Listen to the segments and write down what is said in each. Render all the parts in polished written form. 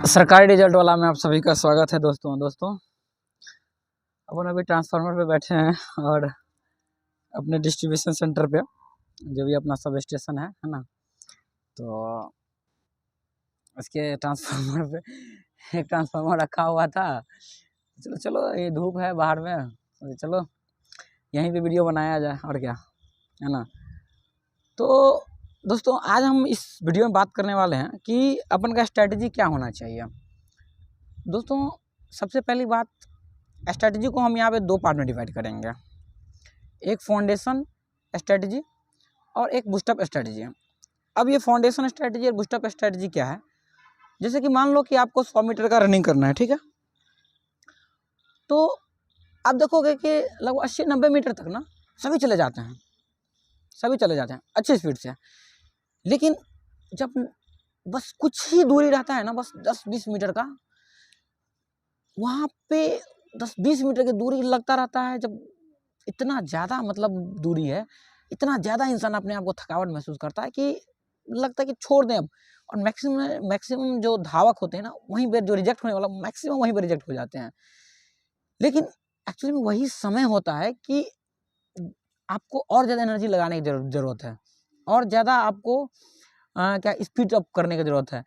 सरकारी रिजल्ट वाला में आप सभी का स्वागत है दोस्तों। अपन अभी ट्रांसफार्मर पे बैठे हैं और अपने डिस्ट्रीब्यूशन सेंटर पे जो भी अपना सब स्टेशन है ना, तो इसके ट्रांसफार्मर पे एक ट्रांसफार्मर रखा हुआ था। चलो ये धूप है बाहर में, तो चलो यहीं पे वीडियो बनाया जाए और क्या है ना। तो दोस्तों आज हम इस वीडियो में बात करने वाले हैं कि अपन का स्ट्रैटेजी क्या होना चाहिए। दोस्तों सबसे पहली बात, स्ट्रैटेजी को हम यहाँ पे दो पार्ट में डिवाइड करेंगे, एक फाउंडेशन स्ट्रैटेजी और एक बूस्टअप स्ट्रैटेजी। अब ये फाउंडेशन स्ट्रैटेजी और बूस्टअप स्ट्रैटेजी क्या है, जैसे कि मान लो कि आपको 100 मीटर का रनिंग करना है, ठीक है, तो आप देखोगे कि लगभग 80-90 मीटर तक ना सभी चले जाते हैं अच्छी स्पीड से। लेकिन जब बस कुछ ही दूरी रहता है ना, बस 10-20 मीटर का, वहाँ पे 10-20 मीटर की दूरी लगता रहता है। जब इतना ज़्यादा मतलब दूरी है, इतना ज़्यादा इंसान अपने आप को थकावट महसूस करता है कि लगता है कि छोड़ दें अब। और मैक्सिमम जो धावक होते हैं ना, वहीं पर जो रिजेक्ट होने वाला मैक्सिमम वहीं पर रिजेक्ट हो जाते हैं। लेकिन एक्चुअली में वही समय होता है कि आपको और ज़्यादा एनर्जी लगाने की ज़रूरत है, और ज़्यादा आपको क्या स्पीड अप करने की ज़रूरत है,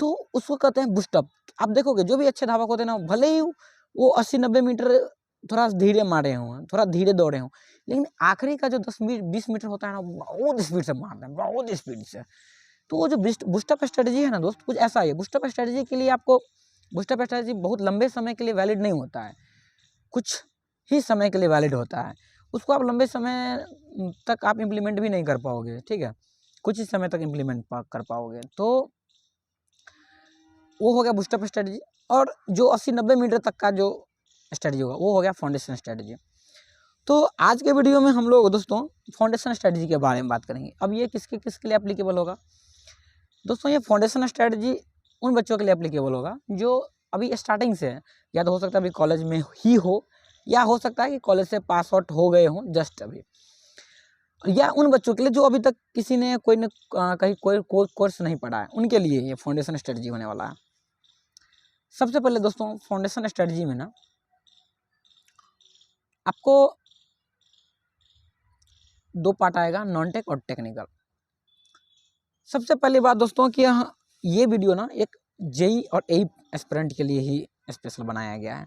तो उसको कहते हैं बूस्टअप। आप देखोगे जो भी अच्छे धावक होते हैं ना, भले ही वो 80-90 मीटर थोड़ा धीरे मारे हों, थोड़ा धीरे दौड़े हों, लेकिन आखिरी का जो 10-20 मीटर होता है ना, बहुत स्पीड से मारते हैं, बहुत स्पीड से। तो वो जो बूस्टअप स्ट्रेटजी है ना दोस्त, कुछ ऐसा ही है। बूस्टअप स्ट्रेटजी के लिए आपको बूस्टअप स्ट्रेटजी बहुत लंबे समय के लिए वैलिड नहीं होता है, कुछ ही समय के लिए वैलिड होता है। उसको आप लंबे समय तक आप इम्प्लीमेंट भी नहीं कर पाओगे, ठीक है, कुछ ही समय तक इम्प्लीमेंट कर पाओगे। तो वो हो गया बूस्टअप स्ट्रेटजी। और जो 80-90 मीटर तक का जो स्ट्रेटजी होगा वो हो गया फाउंडेशन स्ट्रेटजी। तो आज के वीडियो में हम लोग दोस्तों फाउंडेशन स्ट्रेटजी के बारे में बात करेंगे। अब ये किसके लिए एप्लीकेबल होगा दोस्तों? ये फाउंडेशन स्ट्रेटजी उन बच्चों के लिए एप्लीकेबल होगा जो अभी स्टार्टिंग से है, या तो हो सकता है अभी कॉलेज में ही हो, या हो सकता है कि कॉलेज से पास आउट हो गए हों जस्ट अभी, या उन बच्चों के लिए जो अभी तक किसी ने कहीं कोई कोर्स नहीं पढ़ा है, उनके लिए ये फाउंडेशन स्ट्रेटजी होने वाला है। सबसे पहले दोस्तों फाउंडेशन स्ट्रेटजी में ना आपको दो पार्ट आएगा, नॉन टेक और टेक्निकल। सबसे पहली बात दोस्तों कि ये वीडियो ना एक जेई और एई एस्पिरेंट के लिए ही स्पेशल बनाया गया है।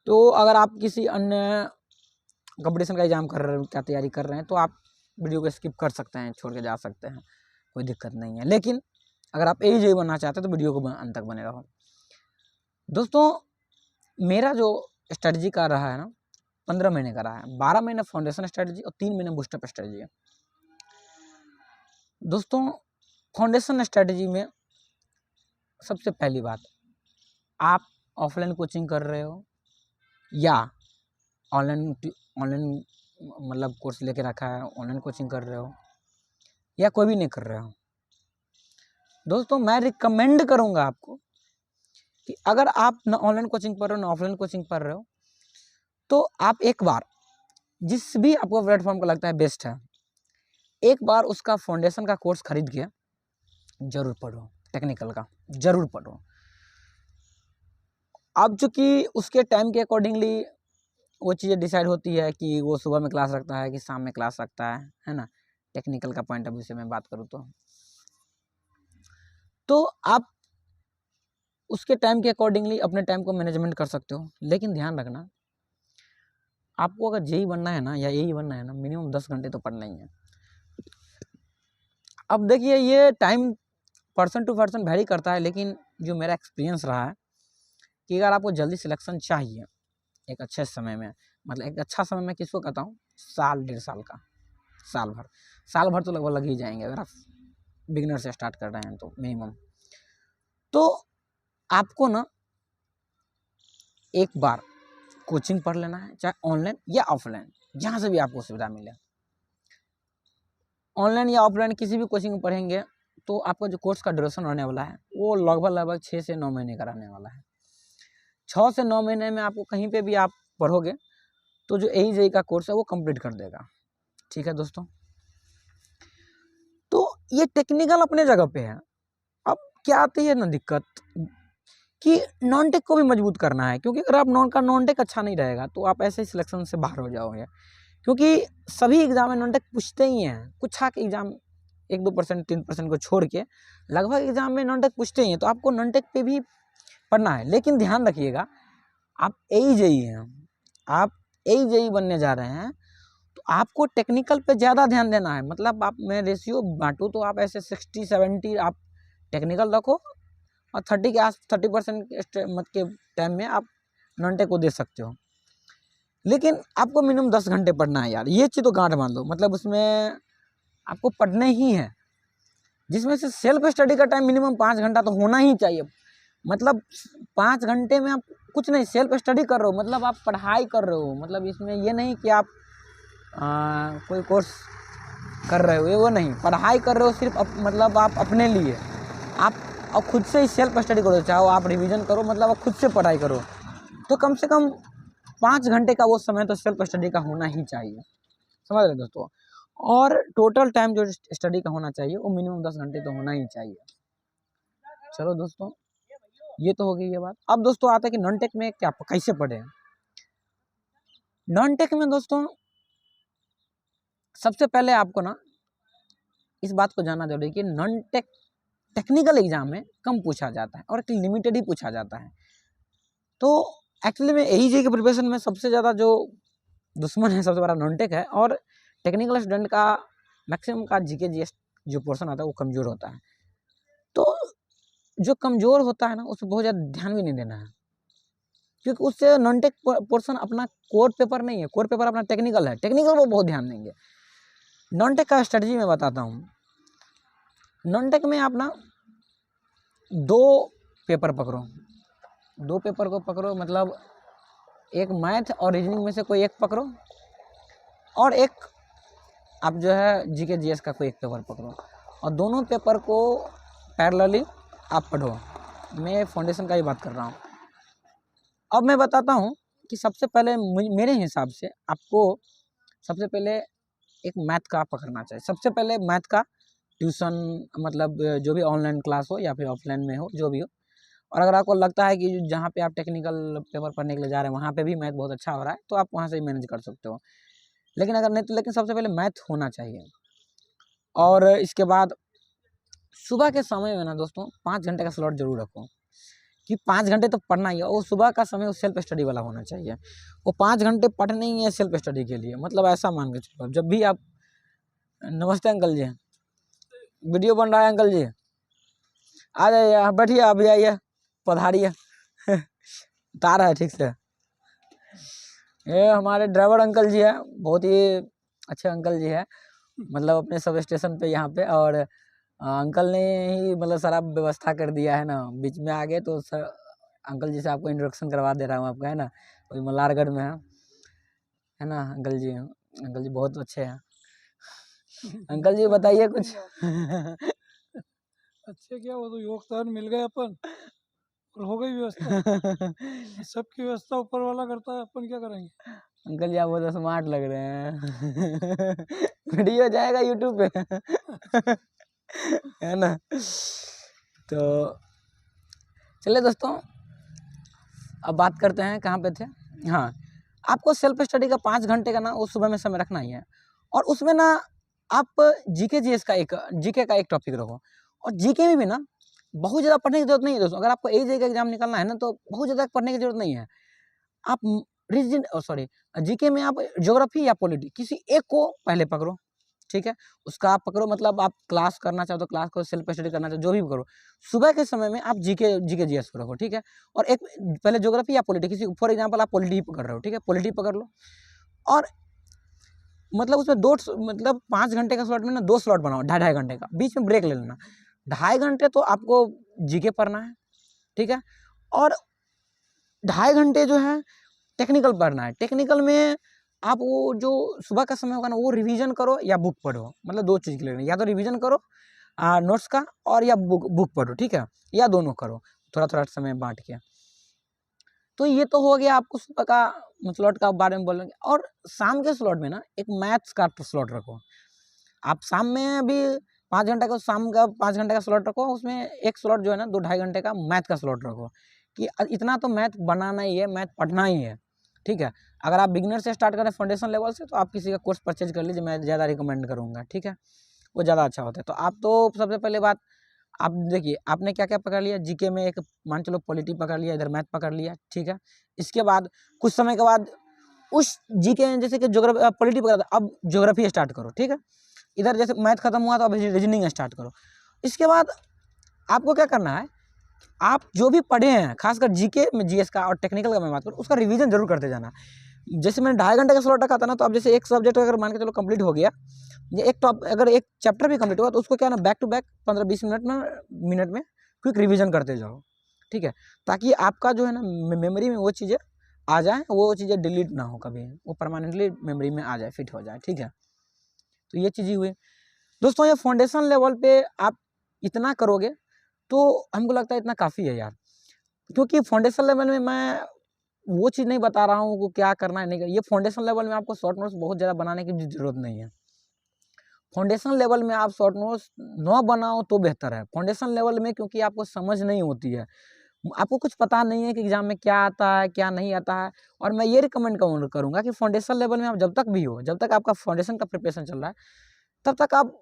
तो अगर आप किसी अन्य कंपटीशन का एग्जाम कर रहे हैं, क्या तैयारी कर रहे हैं, तो आप वीडियो को स्किप कर सकते हैं, छोड़ के जा सकते हैं, कोई दिक्कत नहीं है। लेकिन अगर आप एई जेई बनना चाहते हैं तो वीडियो को अंत तक बने रहो। दोस्तों मेरा जो स्ट्रेटजी का रहा है ना, 15 महीने का रहा है। 12 महीने फाउंडेशन स्ट्रेटजी और 3 महीने बूस्टअप स्ट्रेटजी है। दोस्तों फाउंडेशन स्ट्रेटजी में सबसे पहली बात, आप ऑफलाइन कोचिंग कर रहे हो या ऑनलाइन मतलब कोर्स लेके रखा है, ऑनलाइन कोचिंग कर रहे हो या कोई भी नहीं कर रहे हो, दोस्तों मैं रिकमेंड करूंगा आपको कि अगर आप ना ऑनलाइन कोचिंग पढ़ रहे हो ना ऑफलाइन कोचिंग पढ़ रहे हो, तो आप एक बार जिस भी आपको प्लेटफॉर्म को लगता है बेस्ट है, एक बार उसका फाउंडेशन का कोर्स खरीद के जरूर पढ़ो, टेक्निकल का जरूर पढ़ो। अब चूंकि उसके टाइम के अकॉर्डिंगली वो चीज़ें डिसाइड होती है कि वो सुबह में क्लास रखता है कि शाम में क्लास रखता है ना। टेक्निकल का पॉइंट ऑफ व्यू से मैं बात करूँ तो आप उसके टाइम के अकॉर्डिंगली अपने टाइम को मैनेजमेंट कर सकते हो। लेकिन ध्यान रखना, आपको अगर जेई बनना है ना या एई बनना है ना, मिनिमम 10 घंटे तो पढ़ना ही है। अब देखिए ये time person to person vary करता है, लेकिन जो मेरा एक्सपीरियंस रहा है कि अगर आपको जल्दी सिलेक्शन चाहिए एक अच्छे समय में, मतलब एक अच्छा समय में किसको कहता हूँ, साल 1.5 साल का, साल भर तो लगभग लग ही जाएंगे अगर आप बिगिनर से स्टार्ट कर रहे हैं तो मिनिमम। तो आपको ना एक बार कोचिंग पढ़ लेना है, चाहे ऑनलाइन या ऑफलाइन, जहाँ से भी आपको सुविधा मिले। ऑनलाइन या ऑफलाइन किसी भी कोचिंग में पढ़ेंगे तो आपका जो कोर्स का ड्यूरेशन रहने वाला है वो लगभग 6 से 9 महीने का रहने वाला है। 6 से 9 महीने में आपको कहीं पे भी आप पढ़ोगे तो जो एई जेई का कोर्स है वो कंप्लीट कर देगा। ठीक है दोस्तों, तो ये टेक्निकल अपने जगह पे है। अब क्या आती है ना दिक्कत कि नॉन टेक को भी मजबूत करना है, क्योंकि अगर आप नॉन टेक अच्छा नहीं रहेगा तो आप ऐसे ही सिलेक्शन से बाहर हो जाओगे, क्योंकि सभी एग्जाम में नॉन टेक पूछते ही हैं। कुछ हाक एग्जाम 1-2% 3% को छोड़ के लगभग एग्जाम में नॉन टेक पूछते ही हैं, तो आपको नॉन टेक पे भी पढ़ना है। लेकिन ध्यान रखिएगा, आप AE हैं, आप AE बनने जा रहे हैं, तो आपको टेक्निकल पे ज़्यादा ध्यान देना है। मतलब आप मैं रेशियो बांटूँ तो आप ऐसे 60-70 आप टेक्निकल रखो और 30% मत के टाइम में आप नॉन टेक को दे सकते हो। लेकिन आपको मिनिमम 10 घंटे पढ़ना है यार, ये चीज़ तो गांठ मान लो। मतलब उसमें आपको पढ़ने ही है, जिसमें से सेल्फ स्टडी का टाइम मिनिमम 5 घंटा तो होना ही चाहिए। मतलब 5 घंटे में आप कुछ नहीं सेल्फ स्टडी कर रहे हो, मतलब आप पढ़ाई कर रहे हो। मतलब इसमें ये नहीं कि आप कोई कोर्स कर रहे हो, ये वो नहीं, पढ़ाई कर रहे हो सिर्फ मतलब आप अपने लिए, आप और खुद से ही सेल्फ स्टडी करो, चाहो आप रिवीजन करो, मतलब आप खुद से पढ़ाई करो। तो कम से कम 5 घंटे का वो समय तो सेल्फ स्टडी का होना ही चाहिए, समझ रहे दोस्तों। और टोटल टाइम जो स्टडी का होना चाहिए वो मिनिमम 10 घंटे तो होना ही चाहिए। चलो दोस्तों, ये तो हो गई ये बात। अब दोस्तों आता है कि नॉन टेक में क्या कैसे पढ़े। नॉन टेक में दोस्तों सबसे पहले आपको ना इस बात को जानना जरूरी है कि नॉन टेक टेक्निकल एग्जाम में कम पूछा जाता है और लिमिटेड ही पूछा जाता है। तो एक्चुअली में AE के प्रिपरेशन में सबसे ज़्यादा जो दुश्मन है सबसे बड़ा नॉन टेक है, और टेक्निकल स्टूडेंट का मैक्सिमम का GK GS जो पोर्शन आता है वो कमज़ोर होता है। तो जो कमज़ोर होता है ना उस पर बहुत ज़्यादा ध्यान भी नहीं देना है, क्योंकि उससे नॉन टेक पोर्शन अपना कोर पेपर नहीं है, कोर पेपर अपना टेक्निकल है, टेक्निकल वो बहुत ध्यान देंगे। नॉन टेक का स्ट्रेटजी मैं बताता हूँ। नॉन टेक में आप ना 2 पेपर पकड़ो, 2 पेपर को पकड़ो, मतलब एक मैथ और रीजनिंग में से कोई एक पकड़ो, और एक आप जो है GK GS का कोई एक पेपर पकड़ो, और दोनों पेपर को पैरेलली आप पढ़ो। मैं फाउंडेशन का ही बात कर रहा हूँ। अब मैं बताता हूँ कि सबसे पहले मेरे हिसाब से आपको सबसे पहले एक मैथ का पकड़ना चाहिए। सबसे पहले मैथ का ट्यूशन, मतलब जो भी ऑनलाइन क्लास हो या फिर ऑफलाइन में हो, जो भी हो। और अगर आपको लगता है कि जहाँ पे आप टेक्निकल पेपर पढ़ने के लिए जा रहे हैं वहाँ पे भी मैथ बहुत अच्छा हो रहा है तो आप वहाँ से ही मैनेज कर सकते हो। लेकिन अगर नहीं तो लेकिन सबसे पहले मैथ होना चाहिए। और इसके बाद सुबह के समय में ना दोस्तों 5 घंटे का स्लॉट जरूर रखो, कि 5 घंटे तो पढ़ना ही है। वो सुबह का समय वो सेल्फ स्टडी वाला होना चाहिए। वो 5 घंटे पढ़ने ही है सेल्फ स्टडी के लिए। मतलब ऐसा मान के चलो, जब भी आप, नमस्ते अंकल जी, वीडियो बन रहा है अंकल जी, आ जाइए, बैठिए, अभी आइए, पधारिए। उतार है ठीक से। ये हमारे ड्राइवर अंकल जी है, बहुत ही अच्छे अंकल जी है, मतलब अपने सब स्टेशन पे यहाँ पे। और अंकल ने ही मतलब सारा व्यवस्था कर दिया है ना, बीच में आ गए तो सर अंकल जी से आपको इंट्रोडक्शन करवा दे रहा हूँ आपका, है ना। वही मल्हारगढ़ में है ना अंकल जी। अंकल जी बहुत अच्छे हैं। अंकल जी बताइए कुछ। अच्छे क्या, वो तो योगदान मिल गए अपन और हो गई व्यवस्था। सबकी व्यवस्था ऊपर वाला करता है, अपन क्या करेंगे। अंकल जी आप बहुत स्मार्ट लग रहे हैं। वीडियो जाएगा यूट्यूब पे। है ना। तो चलिए दोस्तों, अब बात करते हैं कहाँ पे थे। हाँ, आपको सेल्फ स्टडी का 5 घंटे का ना वो सुबह में समय रखना ही है। और उसमें ना आप GK GS का एक GK का एक टॉपिक रखो। और GK में भी ना बहुत ज़्यादा पढ़ने की जरूरत नहीं है दोस्तों। अगर आपको AE का एग्जाम निकलना है ना तो बहुत ज़्यादा पढ़ने की जरूरत नहीं है। आप रीजन GK में आप ज्योग्राफी या पॉलिटी किसी एक को पहले पकड़ो, ठीक है। उसका आप पकड़ो, मतलब आप क्लास करना चाहो तो क्लास को, सेल्फ स्टडी करना चाहो जो भी करो, सुबह के समय में आप GK GS को रखो, ठीक है। और एक पहले ज्योग्राफी या पॉलिटी, किसी फॉर एग्जाम्पल आप पॉलिटी पकड़ रहे हो, ठीक है, पॉलिटी पकड़ लो। और मतलब उसमें 2 मतलब 5 घंटे का स्लॉट में ना 2 स्लॉट बनाओ, 2.5 घंटे का, बीच में ब्रेक ले लेना। 2.5 घंटे तो आपको GK पढ़ना है, ठीक है। और 2.5 घंटे जो है टेक्निकल पढ़ना है। टेक्निकल में आप वो जो सुबह का समय होगा ना वो रिवीजन करो या बुक पढ़ो, मतलब 2 चीज़ के लिए, या तो रिवीजन करो नोट्स का, और या बुक पढ़ो, ठीक है, या दोनों करो थोड़ा थोड़ा समय बांट के। तो ये तो हो गया आपको सुबह का स्लॉट का बारे में बोलेंगे। और शाम के स्लॉट में ना एक मैथ्स का स्लॉट रखो। आप शाम में भी 5 घंटे का, शाम का 5 घंटे का स्लॉट रखो, उसमें एक स्लॉट जो है ना 2-2.5 घंटे का मैथ का स्लॉट रखो, कि इतना तो मैथ बनाना ही है, मैथ पढ़ना ही है, ठीक है। अगर आप बिगिनर से स्टार्ट करें फाउंडेशन लेवल से, तो आप किसी का कोर्स परचेज कर लीजिए, मैं ज़्यादा रिकमेंड करूँगा, ठीक है, वो ज़्यादा अच्छा होता है। तो आप तो सबसे पहले बात आप देखिए, आपने क्या क्या पकड़ लिया, जीके में एक मान चलो पॉलिटी पकड़ लिया, इधर मैथ पकड़ लिया, ठीक है। इसके बाद कुछ समय के बाद उस जीके जैसे कि ज्योग्राफी पॉलिटी पकड़ा था, अब ज्योग्राफी स्टार्ट करो, ठीक है। इधर जैसे मैथ खत्म हुआ तो अब रीजनिंग स्टार्ट करो। इसके बाद आपको क्या करना है, आप जो भी पढ़े हैं खासकर जीके में, जीएस का और टेक्निकल का मैं बात करूँ, उसका रिवीजन जरूर करते जाना। जैसे मैंने 2.5 घंटे का स्लॉट रखा था ना, तो अब जैसे एक सब्जेक्ट अगर मान के चलो कंप्लीट हो गया, ये एक टॉप अगर एक चैप्टर भी कंप्लीट हुआ, तो उसको क्या ना बैक टू बैक 15-20 मिनट में क्विक रिवीजन करते जाओ, ठीक है, ताकि आपका जो है ना मेमोरी में वो चीज़ें आ जाए, वो चीज़ें डिलीट ना हो कभी, वो परमानेंटली मेमोरी में आ जाए, फिट हो जाए, ठीक है। तो ये चीज़ें हुई दोस्तों। ये फाउंडेशन लेवल पे आप इतना करोगे तो हमको लगता है इतना काफ़ी है यार, क्योंकि फाउंडेशन लेवल में मैं वो चीज़ नहीं बता रहा हूँ कि क्या करना है नहीं करना। ये फाउंडेशन लेवल में आपको शॉर्ट नोट्स बहुत ज़्यादा बनाने की ज़रूरत नहीं है। फाउंडेशन लेवल में आप शॉर्ट नोट्स न बनाओ तो बेहतर है। फाउंडेशन लेवल में क्योंकि आपको समझ नहीं होती है, आपको कुछ पता नहीं है कि एग्जाम में क्या आता है क्या नहीं आता है। और मैं ये रिकमेंड करूँगा कि फाउंडेशन लेवल में आप जब तक भी हो, जब तक आपका फाउंडेशन का प्रिपरेशन चल रहा है, तब तक आप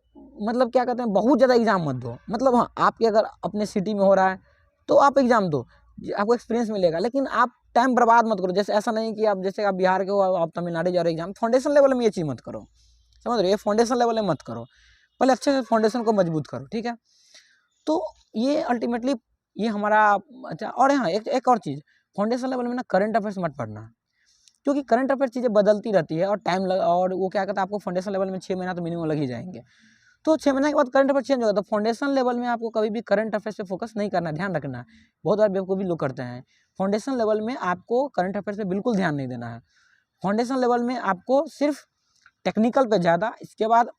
मतलब क्या कहते हैं, बहुत ज़्यादा एग्जाम मत दो। मतलब हाँ, आपके अगर अपने सिटी में हो रहा है तो आप एग्जाम दो, आपको एक्सपीरियंस मिलेगा, लेकिन आप टाइम बर्बाद मत करो। जैसे ऐसा नहीं कि आप जैसे आप बिहार के हो, आप तमिलनाडु जा रहे हो एग्जाम, फाउंडेशन लेवल में ये चीज़ मत करो, समझ रहे हो, ये फाउंडेशन लेवल में मत करो, पहले अच्छे से फाउंडेशन को मजबूत करो, ठीक है। तो ये अल्टीमेटली ये हमारा अच्छा। और हाँ, एक और चीज़, फाउंडेशन लेवल में ना करंट अफेयर्स मत पढ़ना, क्योंकि करंट अफेयर चीज़ें बदलती रहती है और और वो क्या कहता है, आपको फाउंडेशन लेवल में 6 महीना तो मिनिमम लग ही जाएंगे। तो 6 महीने के बाद करंट अफेयर चेंज होगा। तो फाउंडेशन लेवल में आपको कभी भी करंट अफेयर्स पे फोकस नहीं करना, ध्यान रखना। बहुत बार बेवकूफ़ी लोग करते हैं, फाउंडेशन लेवल में आपको करंट अफेयर्स पे बिल्कुल ध्यान नहीं देना है। फाउंडेशन लेवल में आपको सिर्फ टेक्निकल पे ज़्यादा, इसके बाद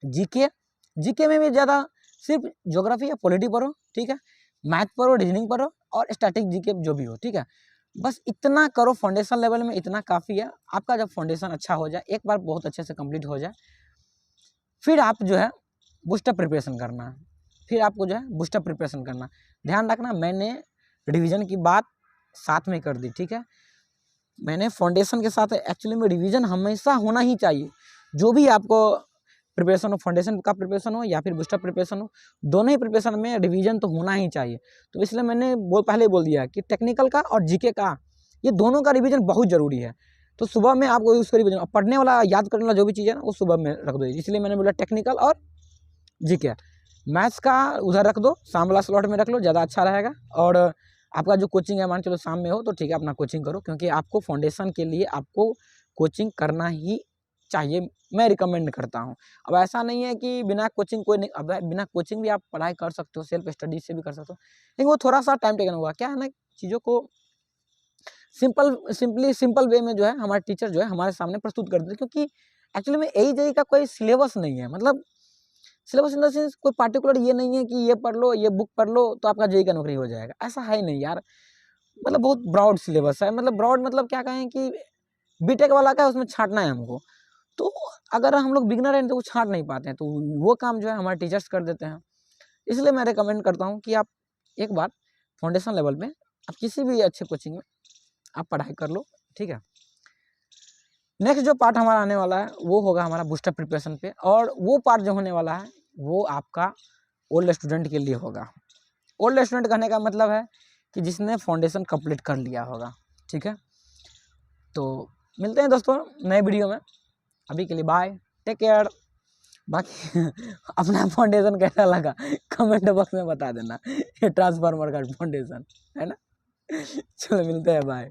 जीके में भी ज़्यादा, सिर्फ ज्योग्राफी या पॉलिटी पढ़ो, ठीक है, मैथ पढ़ो, रीजनिंग पढ़ो और स्टैटिक जीके जो भी हो, ठीक है। बस इतना करो फाउंडेशन लेवल में, इतना काफ़ी है। आपका जब फाउंडेशन अच्छा हो जाए, एक बार बहुत अच्छे से कंप्लीट हो जाए, फिर आप जो है बूस्टअप प्रिपरेशन करना, फिर आपको जो है बूस्टअप प्रिपरेशन करना। ध्यान रखना, मैंने रिवीजन की बात साथ में कर दी, ठीक है। मैंने फाउंडेशन के साथ एक्चुअली में रिवीजन हमेशा होना ही चाहिए। जो भी आपको प्रिपरेशन हो, फाउंडेशन का प्रिपरेशन हो या फिर बूस्टअप प्रिपरेशन हो, दोनों ही प्रिपरेशन में रिवीजन तो होना ही चाहिए। तो इसलिए मैंने पहले बोल दिया कि टेक्निकल का और जीके का, ये दोनों का रिवीजन बहुत ज़रूरी है। तो सुबह में आपको उसका रिवीजन, पढ़ने वाला याद करने वाला जो भी चीज़ है ना, वो सुबह में रख दो। इसलिए मैंने बोला टेक्निकल और जीके। मैथ्स का उधर रख दो, शाम वाला स्लॉट में रख लो, ज़्यादा अच्छा रहेगा। और आपका जो कोचिंग है, मान चलो शाम में हो तो ठीक है, अपना कोचिंग करो, क्योंकि आपको फाउंडेशन के लिए आपको कोचिंग करना ही चाहिए, मैं रिकमेंड करता हूँ। अब ऐसा नहीं है कि बिना कोचिंग कोई नहीं, अब बिना कोचिंग भी आप पढ़ाई कर सकते हो, सेल्फ स्टडी से भी कर सकते हो, लेकिन वो थोड़ा सा टाइम टेकन होगा। क्या है ना, चीज़ों को सिंपल वे में जो है हमारे टीचर जो है हमारे सामने प्रस्तुत कर देते, क्योंकि एक्चुअली में AEJE का कोई सिलेबस नहीं है। मतलब सिलेबस इन द सेंस कोई पार्टिकुलर ये नहीं है कि ये पढ़ लो, ये बुक पढ़ लो तो आपका JEE का नौकरी हो जाएगा, ऐसा है नहीं यार। मतलब बहुत ब्रॉड सिलेबस है, मतलब ब्रॉड मतलब क्या कहें कि बीटेक वाला का है, उसमें छांटना है हमको। तो अगर हम लोग बिगनर हैं तो वो छांट नहीं पाते हैं, तो वो काम जो है हमारे टीचर्स कर देते हैं। इसलिए मैं रिकमेंड करता हूँ कि आप एक बार फाउंडेशन लेवल में आप किसी भी अच्छे कोचिंग में आप पढ़ाई कर लो, ठीक है। नेक्स्ट जो पार्ट हमारा आने वाला है वो होगा हमारा बूस्टअप प्रिपरेशन पे, और वो पार्ट जो होने वाला है वो आपका ओल्ड स्टूडेंट के लिए होगा। ओल्ड स्टूडेंट कहने का मतलब है कि जिसने फाउंडेशन कंप्लीट कर लिया होगा, ठीक है। तो मिलते हैं दोस्तों नए वीडियो में, अभी के लिए बाय, टेक केयर। बाकी अपना फाउंडेशन कैसा लगा कमेंट बॉक्स में बता देना, ये ट्रांसफार्मर का फाउंडेशन है ना। चलो मिलते हैं, बाय।